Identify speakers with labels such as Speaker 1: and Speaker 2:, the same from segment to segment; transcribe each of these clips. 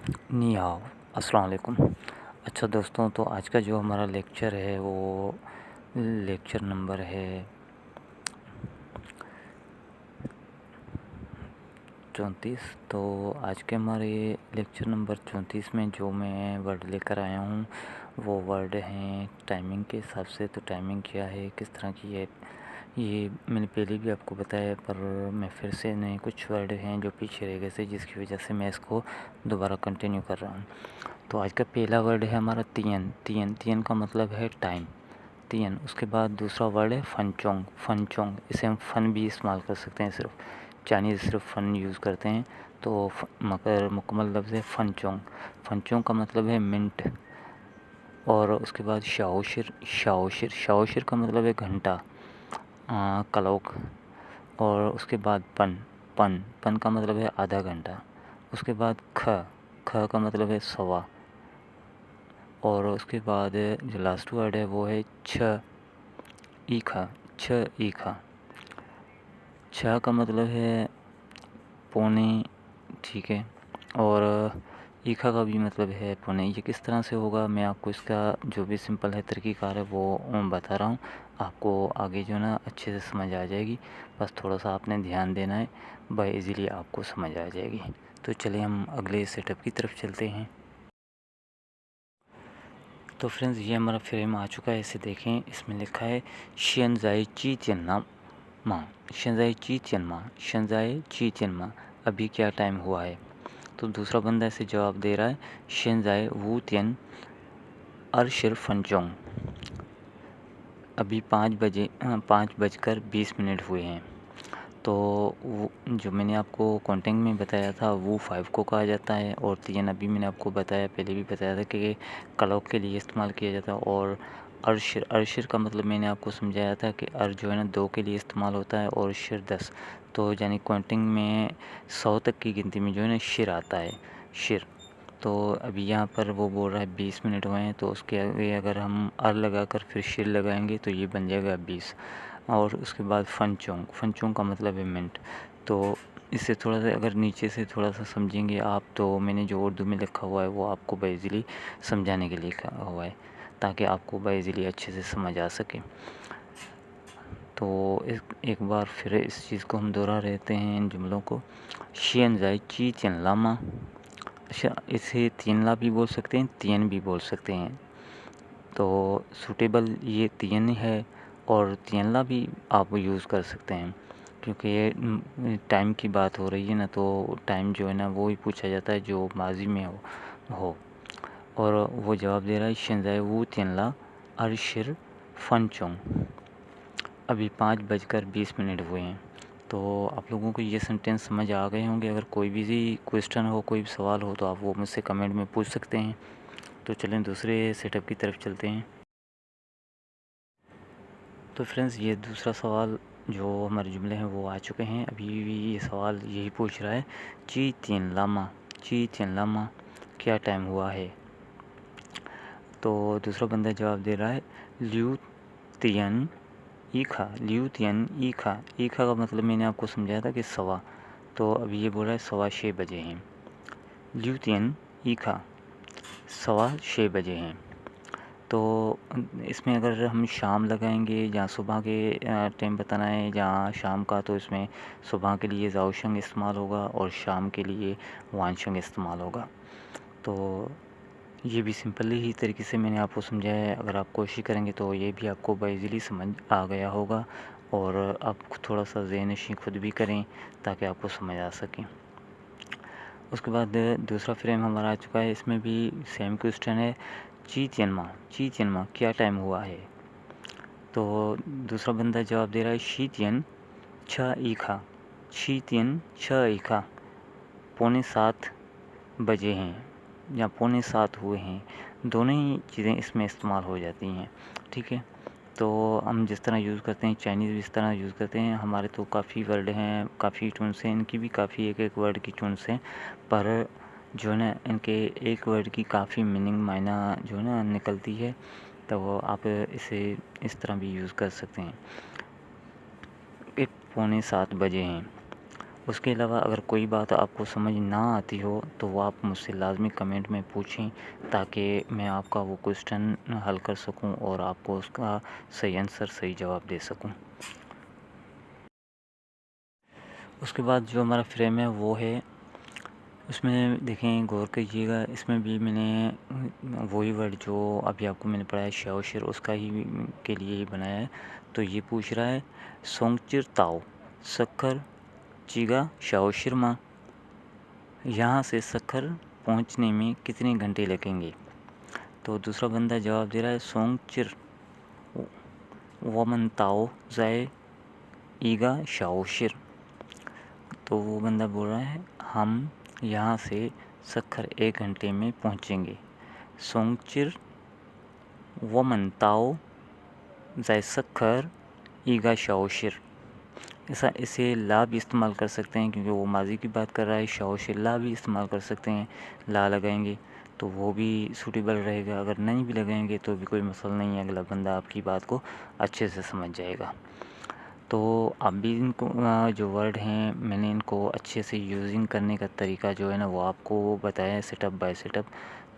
Speaker 1: नी हाओ, अस्सलाम वालेकुम। अच्छा दोस्तों, तो आज का जो हमारा लेक्चर है वो लेक्चर नंबर है 34। तो आज के हमारे लेक्चर नंबर 34 में जो मैं वर्ड लेकर आया हूँ वो वर्ड हैं टाइमिंग के हिसाब से। तो टाइमिंग क्या है, किस तरह की है, ये मैंने पहले भी आपको बताया, पर मैं फिर से नए कुछ वर्ड हैं जो पीछे रह गए थे, जिसकी वजह से मैं इसको दोबारा कंटिन्यू कर रहा हूँ। तो आज का पहला वर्ड है हमारा तियन। तियन तियन का मतलब है टाइम, तियन। उसके बाद दूसरा वर्ड है फनचोंग। फनचोंग, इसे हम फ़न भी इस्तेमाल कर सकते हैं, सिर्फ चाइनीज़ सिर्फ फ़न यूज़ करते हैं। तो मगर मुकम्मल लफ्ज़ है फनचोंग। फनचोंग का मतलब है मिनट। और उसके बाद शाओशिर। शाओशिर शाओशिर का मतलब है घंटा, क्लॉक। और उसके बाद पन। पन पन का मतलब है आधा घंटा। उसके बाद ख। ख का मतलब है सवा। और उसके बाद जो लास्ट वर्ड है वो है छ ईखा। छ ईखा। छ का मतलब है पौने, ठीक है। और ईखा का भी मतलब है पौने। ये किस तरह से होगा, मैं आपको इसका जो भी सिंपल है तरीक़ाकार है वो बता रहा हूँ। आपको आगे जो ना अच्छे से समझ आ जाएगी, बस थोड़ा सा आपने ध्यान देना है, बाय इजीली आपको समझ आ जाएगी। तो चलिए हम अगले सेटअप की तरफ चलते हैं। तो फ्रेंड्स, ये हमारा फ्रेम आ चुका है, इसे देखें। इसमें लिखा है शेंजाई ची चेन्ना माँ। शेंजाई ची चेन्मा, शेंजाई ची चेन्मा, अभी क्या टाइम हुआ है। तो दूसरा बंदा ऐसे जवाब दे रहा है शेंजाई वू तियन अरशिर फनचोंग, अभी 5 बजकर 20 मिनट हुए हैं। तो वो जो मैंने आपको काउंटिंग में बताया था वो 5 को कहा जाता है, और तियन अभी मैंने आपको बताया, पहले भी बताया था कि क्लॉक के लिए इस्तेमाल किया जाता है। और अरशिर, अरशिर का मतलब मैंने आपको समझाया था कि अर जो है ना 2 के लिए इस्तेमाल होता है और शिर 10। तो यानी काउंटिंग में 100 तक की गिनती में जो है ना शिर आता है, शिर। तो अभी यहाँ पर वो बोल रहा है 20 मिनट हुए हैं, तो उसके आगे अगर हम अर लगाकर फिर शिर लगाएंगे तो ये बन जाएगा 20। और उसके बाद फनचोंग, फनचोंग का मतलब है मिनट। तो इससे थोड़ा सा अगर नीचे से थोड़ा सा समझेंगे आप, तो मैंने जो उर्दू में लिखा हुआ है वो आपको बाइज़िली समझाने के लिए लिखा हुआ है, ताकि आपको बाइज़िली अच्छे से समझ आ सके। तो एक बार फिर इस चीज़ को हम दोहरा रहते हैं, इन जुमलों को। शियन जाई ची चिन लामा। अच्छा, इसे तियनला भी बोल सकते हैं, तियन भी बोल सकते हैं। तो सूटेबल ये तियन है, और तियनला भी आप यूज़ कर सकते हैं, क्योंकि ये टाइम की बात हो रही है ना, तो टाइम जो है ना वो ही पूछा जाता है जो माजी में हो। और वो जवाब दे रहा है शिंजाई वू तियनला अरशिर फनचोंग, अभी 5 बजकर 20 मिनट हुए हैं। तो आप लोगों को ये सेंटेंस समझ आ गए होंगे। अगर कोई भी क्वेश्चन हो, कोई भी सवाल हो, तो आप वो मुझसे कमेंट में पूछ सकते हैं। तो चलें दूसरे सेटअप की तरफ चलते हैं। तो फ्रेंड्स, ये दूसरा सवाल जो हमारे जुमले हैं वो आ चुके हैं। अभी भी ये सवाल यही पूछ रहा है ची तीन लामा, ची तीन लामा, क्या टाइम हुआ है। तो दूसरा बंदा जवाब दे रहा है ल्यू तियन ईखा, ल्यू तियन ईखा। ईखा का मतलब मैंने आपको समझाया था कि सवा। तो अभी ये बोल रहा है 6:15 हैं। ल्यू तियन ईखा, 6:15 हैं। तो इसमें अगर हम शाम लगाएंगे, जहाँ सुबह के टाइम बताना है, जहाँ शाम का, तो इसमें सुबह के लिए जाओशंग इस्तेमाल होगा और शाम के लिए वानशंग इस्तेमाल होगा। तो ये भी सिंपल ही तरीके से मैंने आपको समझाया है। अगर आप कोशिश करेंगे तो ये भी आपको बाइज़िली समझ आ गया होगा, और आप थोड़ा सा ज़हन-नशीं खुद भी करें ताकि आपको समझ आ सके। उसके बाद दूसरा फ्रेम हमारा आ चुका है, इसमें भी सेम क्वेश्चन है ची चियनमा, क्या टाइम हुआ है। तो दूसरा बंदा जवाब दे रहा है शी तियन छ ईखा, शी तियन छ ईखा, 6:45 हैं या 6:45 हुए हैं। दोनों ही चीज़ें इसमें इस्तेमाल हो जाती हैं, ठीक है। तो हम जिस तरह यूज़ करते हैं, चाइनीज़ भी इस तरह यूज़ करते हैं। हमारे तो काफ़ी वर्ड हैं, काफ़ी टून्स हैं, इनकी भी काफ़ी एक वर्ड की टून्स हैं, पर जो है ना इनके एक वर्ड की काफ़ी मीनिंग मायना जो है ना निकलती है। तो आप इसे इस तरह भी यूज़ कर सकते हैं। 6:45 हैं। उसके अलावा अगर कोई बात आपको समझ ना आती हो तो वो आप मुझसे लाज़मी कमेंट में पूछें, ताकि मैं आपका वो क्वेश्चन हल कर सकूं और आपको उसका सही आंसर, सही जवाब दे सकूं। उसके बाद जो हमारा फ्रेम है वो है, उसमें देखें गौर कीजिएगा, इसमें भी मैंने वही वर्ड जो अभी आपको मैंने पढ़ाया शाओशिर, उसका ही के लिए ही बनाया है। तो ये पूछ रहा है सोंगचिर ताओ सक्खर चीगा शाओशिर माँ, यहाँ से सक्खर पहुँचने में कितने घंटे लगेंगे। तो दूसरा बंदा जवाब दे रहा है सोंगचिर वमन ताओ जाए ईगा शाओशिर। तो वो बंदा बोल रहा है हम यहाँ से सक्खर 1 घंटे में पहुँचेंगे। सोंगचिर वमन ताओ जाए सक्खर ईगा शाओशिर। ऐसा इसे ला भी इस्तेमाल कर सकते हैं, क्योंकि वो माजी की बात कर रहा है। शाओशिर ला भी इस्तेमाल कर सकते हैं, ला लगाएंगे तो वो भी सूटेबल रहेगा। अगर नहीं भी लगाएंगे तो भी कोई मसला नहीं है, अगला बंदा आपकी बात को अच्छे से समझ जाएगा। तो अब भी इनको जो वर्ड हैं मैंने इनको अच्छे से यूजिंग करने का तरीका जो है ना वो आपको बताया है सेटअप बाय सेटअप।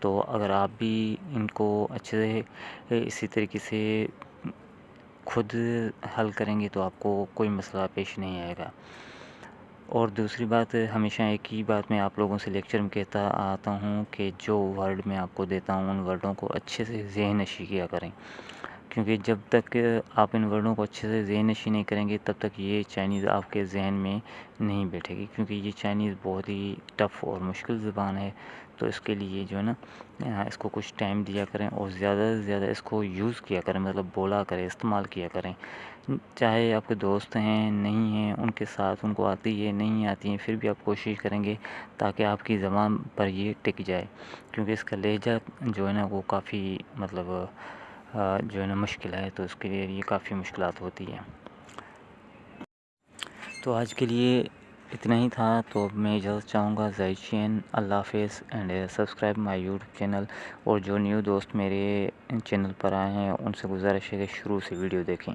Speaker 1: तो अगर आप भी इनको अच्छे से इसी तरीके से खुद हल करेंगे तो आपको कोई मसला पेश नहीं आएगा। और दूसरी बात, हमेशा एक ही बात मैं आप लोगों से लेक्चर में कहता आता हूँ कि जो वर्ड मैं आपको देता हूँ उन वर्डों को अच्छे से ज़हन नशी किया करें, क्योंकि जब तक आप इन वर्डों को अच्छे से ज़हन नशी नहीं करेंगे तब तक ये चाइनीज़ आपके ज़हन में नहीं बैठेगी, क्योंकि ये चाइनीज़ बहुत ही टफ़ और मुश्किल ज़ुबान है। तो इसके लिए जो है ना इसको कुछ टाइम दिया करें और ज़्यादा से ज़्यादा इसको यूज़ किया करें, मतलब बोला करें, इस्तेमाल किया करें। चाहे आपके दोस्त हैं नहीं हैं उनके साथ, उनको आती है नहीं आती हैं, फिर भी आप कोशिश करेंगे ताकि आपकी ज़बान पर ये टिक जाए, क्योंकि इसका लहजा जो है ना वो काफ़ी मतलब जो है ना मुश्किल है, तो उसके लिए ये काफ़ी मुश्किलात होती है। तो आज के लिए इतना ही था। तो मैं इजाज़त चाहूँगा। जय हिंद, अल्लाह हाफ़िज़ and subscribe my YouTube channel. और जो न्यू दोस्त मेरे चैनल पर आए हैं उनसे गुजारिश है कि शुरू से वीडियो देखें।